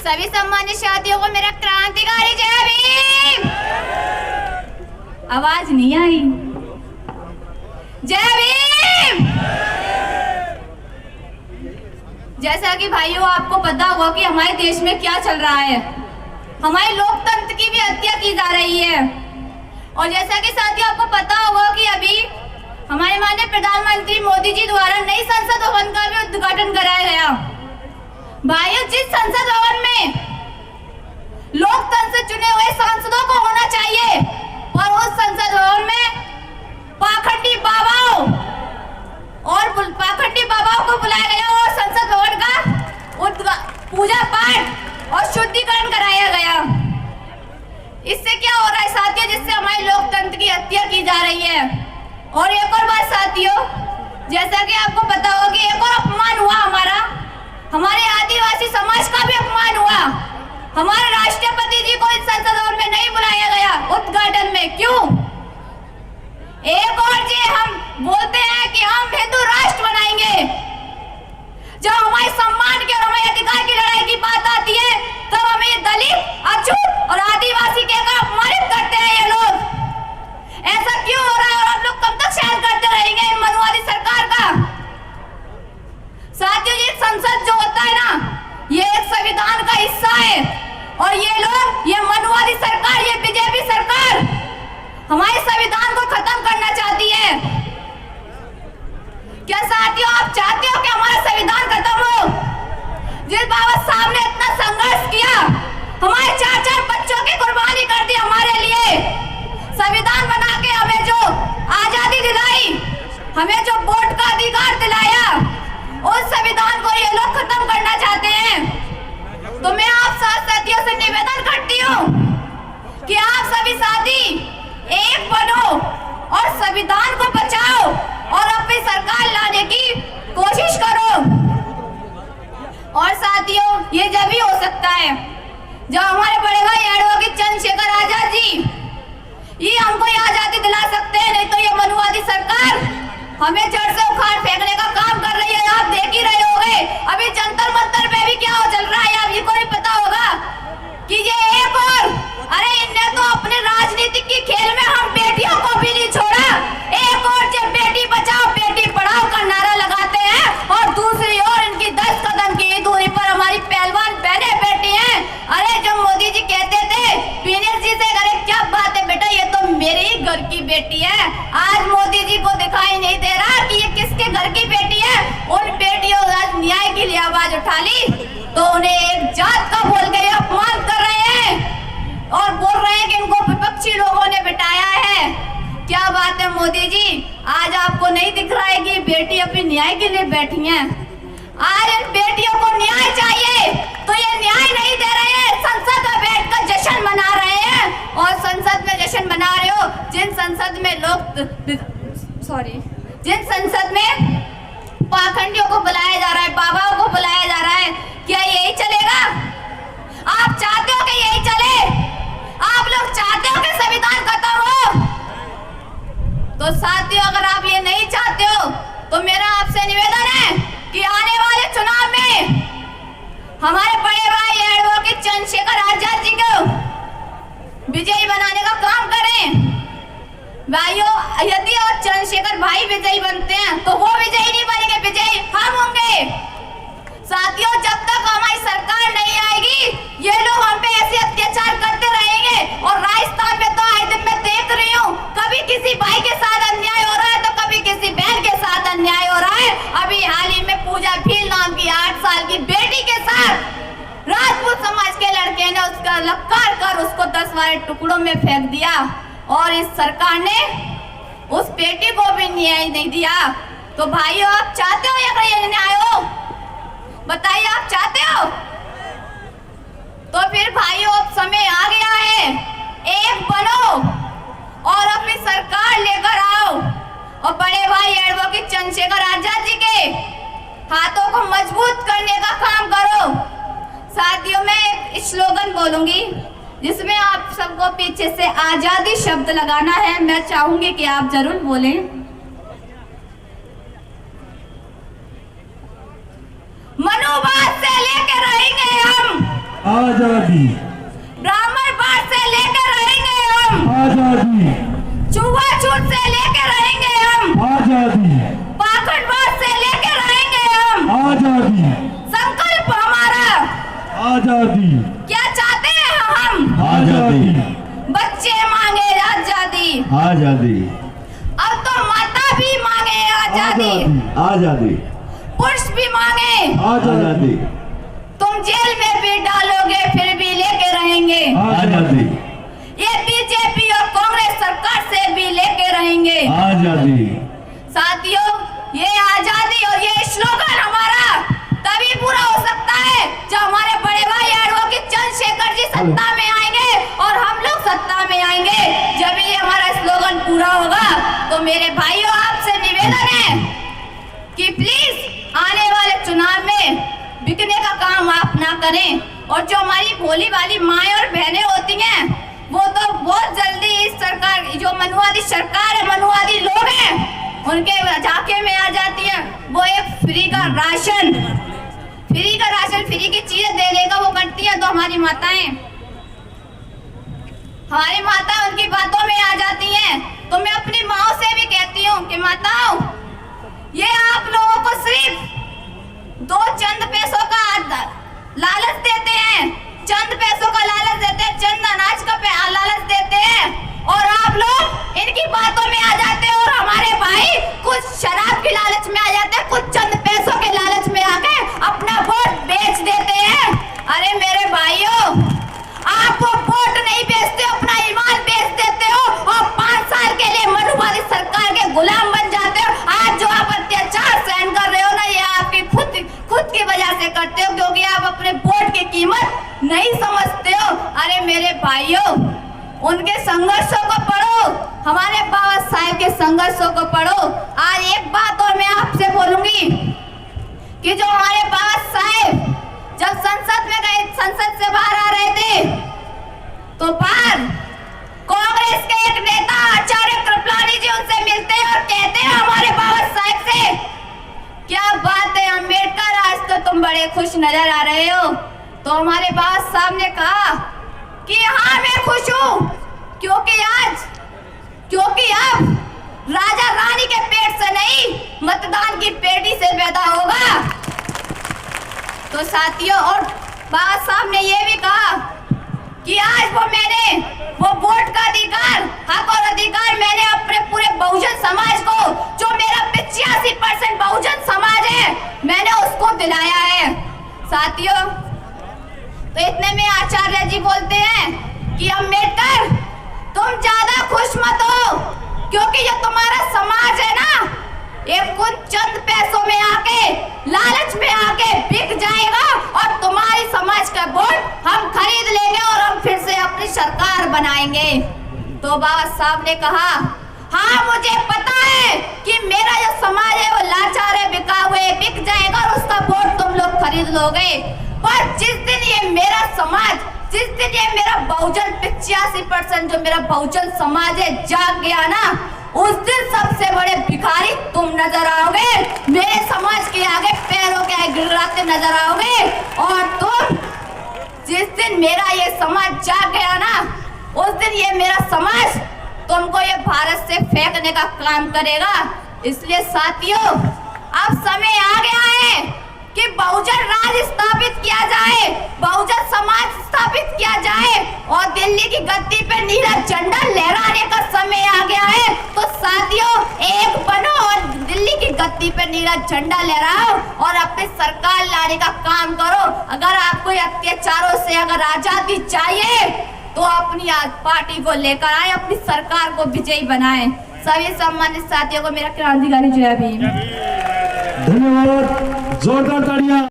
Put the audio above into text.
सभी सम्मानित साथियों को मेरा क्रांतिकारी जय भीम। आवाज नहीं आई। जय भीम। जैसा कि भाइयों आपको पता होगा कि हमारे देश में क्या चल रहा है, हमारे लोकतंत्र की भी हत्या की जा रही है। और जैसा कि साथियों आपको पता होगा कि अभी हमारे माननीय प्रधानमंत्री मोदी जी द्वारा नई संसद भवन का भी उद्घाटन कराया गया। भाइयों, जिस संसद भवन में लोकतंत्र से चुने हुए सांसदों को होना चाहिए और उस संसद भवन में पाखंडी बाबाओं को बुलाया गया और संसद भवन का पूजा पाठ और शुद्धिकरण कराया गया। इससे क्या हो रहा है साथियों, जिससे हमारे लोकतंत्र की हत्या की जा रही है। और एक और बात साथियों, जैसा कि आपको पता होगा कि एक और अपमान हुआ हमारे आदिवासी समाज का भी अपमान हुआ। हमारे राष्ट्रपति जी को इस संसद भवन में नहीं बुलाया गया उद्घाटन में। क्यों? एक और जी हम बोलते हैं कि हम हिंदू राष्ट्र बनाएंगे, जब हमारे सम्मान के और हमारे अधिकार की लड़ाई की बात आती है तब हमें दलित, अछूत और आदिवासी कहकर अपमानित करते हैं ये लोग। ऐसा क्यों हो रहा है और हम लोग कब तक सहन करते रहेंगे इन मनुवादी सरकार का? साथियों, ये संसद जो होता है ना, ये एक संविधान का हिस्सा है और ये लोग, ये मनुवादी सरकार, ये बीजेपी सरकार हमारे संविधान को खत्म करना चाहती है। क्या साथियों आप चाहते हो कि हमारा संविधान खत्म हो? जिस बाबा साहब ने इतना संघर्ष किया, हमारे 4-4 बच्चों की कुर्बानी कर दी हमारे लिए, संविधान बना के हमें जो आजादी दिलाई, हमें जो वोट का अधिकार दिलाया, उस संविधान को ये लोग खत्म करना चाहते हैं। तो मैं आप साथियों से निवेदन करती हूँ कि आप सभी साथी एक बनो और संविधान को बचाओ और अपनी सरकार लाने की कोशिश करो। और साथियों, ये जब ही हो सकता है जब हमारे बड़े भाई एडवोकेट चंद्रशेखर आजाद जी ये हमको ये आजादी दिला सकते हैं, नहीं तो ये मनुवादी सरकार हमें जड़ से उखाड़ फेंकने का काम कर रही है। आप देख ही रहे होंगे अभी जंतर मंतर पे भी क्या चल रहा है, आपको नहीं पता होगा कि ये एक और, अरे इनने तो अपने राजनीतिक की खेल में हम बेटियों को भी नहीं छोड़ा। एक और जब बेटी बचाओ बेटी पढ़ाओ का नारा लगाते हैं और दूसरी ओर इनकी 10 कदम की दूरी पर हमारी पहलवान बहनें बैठी हैं। अरे जब मोदी जी कहते थे पीने जी से, अरे क्या बात है बेटा, ये तो मेरे ही घर की बेटी है। आज मोदी जी को दिखाई नहीं दे रहा कि ये किसके घर की बेटी है। उन बेटियों आज न्याय के लिए आवाज उठा ली तो उन्हें एक जात का बोल के अपमान कर रहे हैं और बोल रहे हैं कि इनको विपक्षी लोगों ने बिठाया है। क्या बात है मोदी जी, आज आपको नहीं दिख रहा है कि बेटी अपने न्याय के लिए बैठी हैं। आज इन बेटियों को न्याय चाहिए तो ये न्याय नहीं दे रहे हैं, संसद में बैठकर जश्न मना रहे हैं। और संसद में जश्न मना रहे हो जिन संसद में पाखंडियों को बुलाया जा रहा है, बाबाओं को बुलाया जा रहा है, क्या यही चलेगा? आप चाहते हो कि यही चले? आप लोग चाहते हो कि संविधान खत्म हो? तो साथियों, अगर आप ये नहीं चाहते हो तो मेरा आपसे निवेदन है कि आने वाले चुनाव में हमारे बड़े भाई एडवोकेट चंद्रशेखर आजाद जी को विजयी बनाने का काम करें। भाइयों, यदि और चंद्रशेखर भाई विजयी बनते हैं तो वो विजयी नहीं बनेंगे, विजयी हम होंगे। साथियों, जब तक हमारी सरकार नहीं आएगी ये लोग हम पे ऐसे अत्याचार करते रहेंगे। और राजस्थान में तो आए दिन मैं देख रही हूँ, कभी किसी भाई के साथ अन्याय हो रहा है तो कभी किसी बहन के साथ अन्याय हो रहा है। अभी हाल ही में पूजा भील नाम की 8 साल की बेटी के साथ राजपूत समाज के लड़के ने उसका लक्कार कर उसको 10-12 टुकड़ों में फेंक दिया और इस सरकार ने उस बेटी को भी न्याय नहीं दिया। तो भाइयों, आप चाहते हो अगर ये न्याय हो? बताइए, आप चाहते हो? तो फिर भाइयों, अब समय आ गया है, एक बनो और अपनी सरकार लेकर आओ और बड़े भाई एडवोकेट चंद्रशेखर आजाद जी के हाथों को मजबूत करने का काम करो। साथियों, मैं एक स्लोगन बोलूंगी जिसमें आप सबको पीछे से आजादी शब्द लगाना है। मैं चाहूंगी कि आप जरूर बोलें। मनुवाद से लेकर रहेंगे हम आजादी। ब्राह्मण बात से लेकर रहेंगे हम आजादी। छुआछूत से लेकर रहेंगे हम आजादी। पाखंडवाद से लेकर रहेंगे हम आजादी। संकल्प हमारा आजादी। क्या चाहते हैं हम? आजादी। बच्चे मांगे आजादी, आजादी। अब तो माता भी मांगे आजादी, आजादी। पुरुष भी मांगे आजादी। तुम जेल में भी डालोगे फिर भी लेके रहेंगे आजादी। ये बीजेपी और कांग्रेस सरकार से भी लेके रहेंगे आजादी। साथियों, ये आजादी और ये स्लोगन हमारा तभी पूरा हो सकता है जब हमारे बड़े भाई एडवोकेट चंद्रशेखर जी सत्ता में आएंगे और हम लोग सत्ता में आएंगे। जब ये हमारा स्लोगन पूरा होगा तो मेरे भाइयों आपसे निवेदन है कि प्लीज आने वाले चुनाव में बिकने का काम आप ना करें, और जो हमारी भोली वाली माएँ और बहनें होती हैं वो तो बहुत जल्दी इस सरकार, जो मनुवादी सरकार है, मनुवादी लोग हैं, उनके झांके में आ जाती हैं। वो एक फ्री का राशन, फ्री की चीजें देने का वो करती हैं। तो हमारी माताएं उनकी बातों में आ जाती हैं। तो मैं अपनी माँ से भी कहती हूँ कि माताओं, ये आप लोगों को सिर्फ दो चंद पैसों का लालच देते हैं, चंद पैसों का लालच देते हैं, चंद अनाज का लालच देते हैं, और आप लोग इनकी बातों में आ जाते हैं। और हमारे भाई कुछ शराब की लालच में आ जाते हैं, कुछ चंद पैसों के लालच में आके अपना वोट बेच देते हैं। अरे मेरे भाइयों, आप वो वोट नहीं बेचते, अपना ईमान बेच देते हो और 5 साल के लिए मनुवादी सरकार के गुलाम बन जाते हो। आज जो आप अत्याचार सहन कर रहे हो ना, ये आपकी खुद की वजह से करते हो, क्योंकि आप अपने वोट की कीमत नहीं समझते हो। अरे मेरे भाइयों, उनके संघर्षों को पढ़ो, हमारे बाबा साहेब के संघर्षों को पढ़ो। आज एक बात और मैं आपसे बोलूंगी कि जो हमारे बाबा साहेब जब संसद में गए, संसद से बाहर आ रहे थे, तो बाहर कांग्रेस के एक नेता आचार्य कृपलानी जी उनसे मिलते हैं और कहते हैं हमारे बाबा साहेब से, क्या बात है अम्बेडकर, आज तो तुम बड़े खुश नजर आ रहे हो। तो हमारे बाबा साहब ने कहा कि हाँ मैं खुश हूँ, क्योंकि अब राजा रानी के पेट से नहीं, मतदान की पेटी से पैदा होगा। तो साथियों, और बाबा साहब ने ये भी कहा कि आज वो वोट का अधिकार, हक और अधिकार मैंने अपने पूरे बहुजन समाज को, जो मेरा 85% बहुजन समाज है, मैंने उसको दिलाया है। साथियों, तो इतने में आचार्य जी बोलते हैं कि अम्बेडकर तुम ज्यादा खुश मत हो, क्योंकि ये तुम्हारा समाज है ना, एक कुछ चंद पैसों में आके, लालच में आके बिक जाएगा और तुम्हारी समाज का वोट हम खरीद लेंगे और हम फिर से अपनी सरकार बनाएंगे। तो बाबा साहब ने कहा, हाँ मुझे पता है कि मेरा जो समाज है वो लाचार है, बिका हुए, बिक जाएगा और उसका वोट तुम लोग खरीद लोगे। पर जिस दिन ये मेरा समाज, जिस दिन ये मेरा बहुजन 85% जो मेरा बहुजन समाज है जाग गया ना, उस दिन सबसे बड़े भिखारी तुम नजर आओगे, मेरे समाज के आगे पैरों के आगे गिड़गिड़ाते नजर आओगे। और तुम, जिस दिन मेरा ये समाज जाग गया ना, उस दिन ये मेरा समाज तुमको ये भारत से फेंकने का काम करेगा। इसलिए साथियों, अब समय आ गया है कि बहुजन राज स्थापित किया जाए, बहुजन समाज स्थापित किया जाए और दिल्ली की गद्दी पे नीला झंडा लहराने का समय आ गया है। तो साथियों, एक बनो और दिल्ली की गद्दी पे नीला झंडा लहराओ और अपनी सरकार लाने का काम करो। अगर आपको अत्याचारों से अगर आजादी चाहिए तो अपनी पार्टी को लेकर आए, अपनी सरकार को विजयी बनाएं। सभी सम्मानित साथियों को मेरा क्रांतिकारी जय भीम। धन्यवाद, जोरदार तालियां।